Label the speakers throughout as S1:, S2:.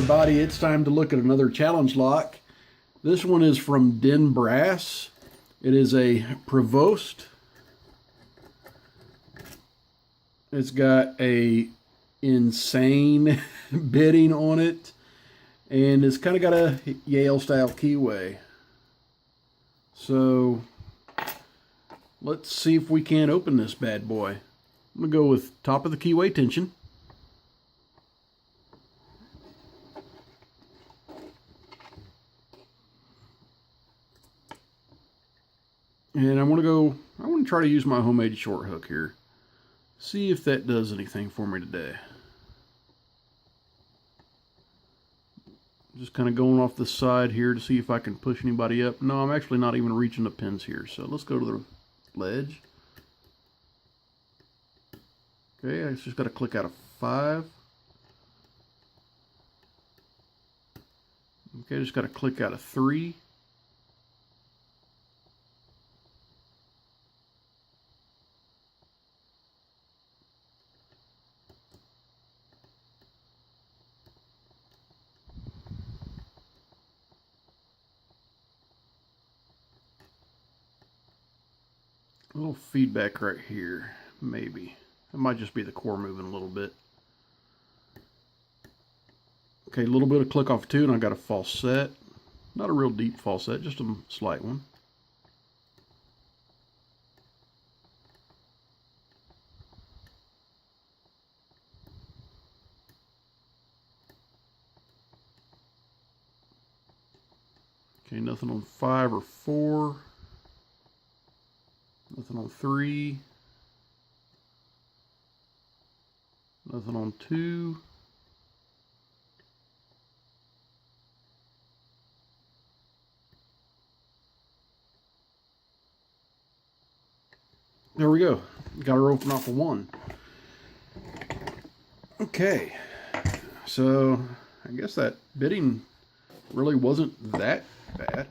S1: everybody, it's time to look at another challenge lock. This one is from Den Brass. It is a Provost. It's got a insane bidding on it, and it's kind of got a Yale style keyway. So let's see if we can't open this bad boy. I'm gonna go with top of the keyway tension. And I want to try to use my homemade short hook here. See if that does anything for me today. Just kind of going off the side here to see if I can push anybody up. No, I'm actually not even reaching the pins here. So let's go to the ledge. Okay, I just got to click out a 5. Okay, just got to click out a 3. A little feedback right here, maybe. It might just be the core moving a little bit. Okay, a little bit of click off 2, and I got a false set. Not a real deep false set, just a slight one. Okay, nothing on 5 or 4. Nothing on 3. Nothing on 2. There we go. Got her open off of 1. Okay. So I guess that bidding really wasn't that bad.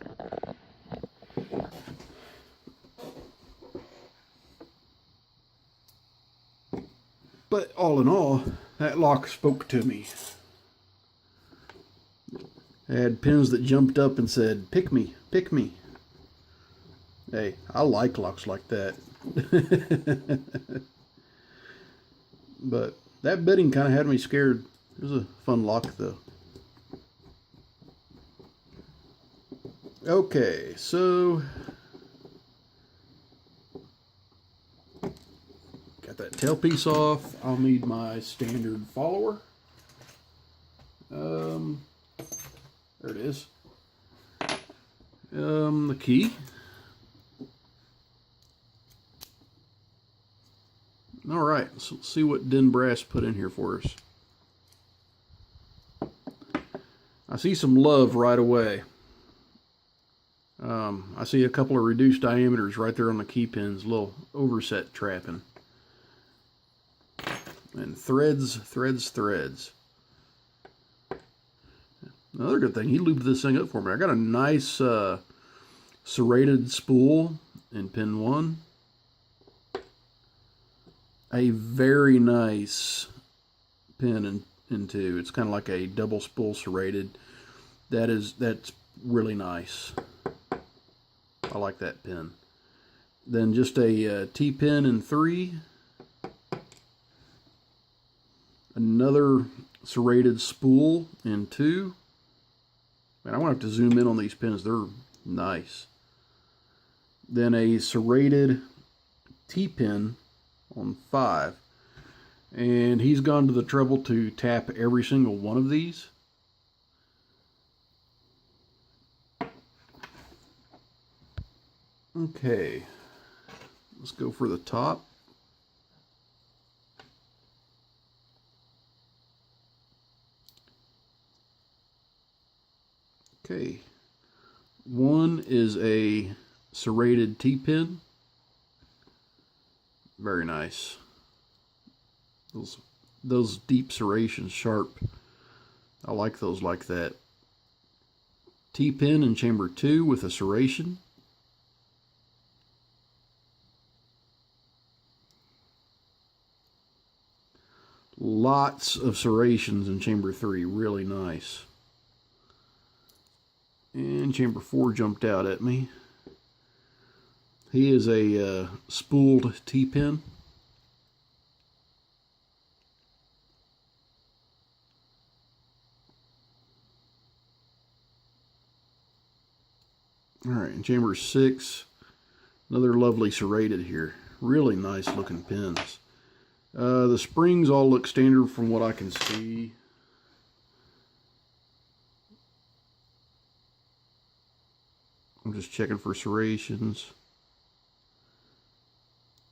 S1: But all in all, that lock spoke to me. I had pins that jumped up and said, "Pick me, pick me." Hey, I like locks like that. But that bidding kind of had me scared. It was a fun lock though. Okay, so got that tailpiece off. I'll need my standard follower. There it is. The key. All right, so let's see what Den Brass put in here for us. I see some love right away. I see a couple of reduced diameters right there on the key pins, a little overset trapping. And threads, threads, threads. Another good thing, he lubed this thing up for me. I got a nice serrated spool in pin 1. A very nice pin in 2. It's kind of like a double spool serrated. That's really nice. I like that pin. Then just a T-pin in 3. Another serrated spool in 2. Man, I'm going to have to zoom in on these pins. They're nice. Then a serrated T-pin on 5. And he's gone to the trouble to tap every single one of these. Okay, let's go for the top. Okay, 1 is a serrated T-pin. Very nice. Those deep serrations, sharp. I like those like that. T-pin in chamber 2 with a serration. lots of serrations in chamber 3. Really nice. And chamber 4 jumped out at me. He is a spooled T-pin. Alright, in chamber 6, another lovely serrated here. Really nice looking pins. The springs all look standard from what I can see. I'm just checking for serrations.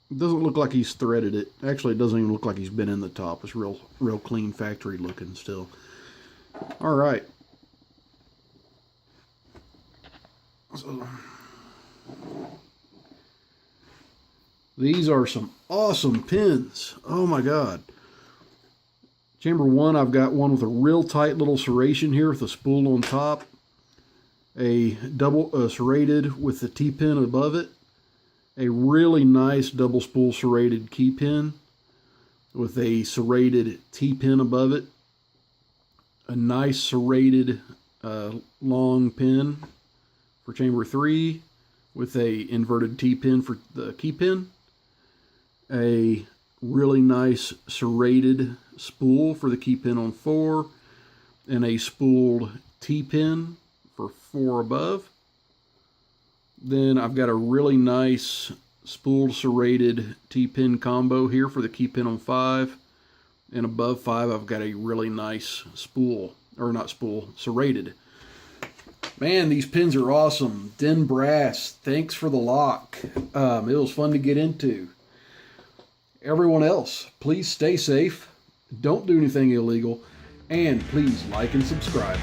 S1: It doesn't look like he's threaded it. Actually, it doesn't even look like he's been in the top. It's real clean factory looking still. Alright. So, these are some awesome pins. Oh my god. Chamber 1, I've got one with a real tight little serration here with a spool on top. A double serrated with the T-pin above it. A really nice double spool serrated key pin with a serrated T-pin above it. A nice serrated long pin for chamber 3 with a inverted T-pin for the key pin. A really nice serrated spool for the key pin on 4, and a spooled T-pin for 4 above. Then I've got a really nice spooled serrated T-pin combo here for the key pin on 5, and above 5 I've got a really nice spool, or not spool, serrated. Man, these pins are awesome. Den Brass, thanks for the lock. It was fun to get into. Everyone else, please stay safe, don't do anything illegal, and please like and subscribe.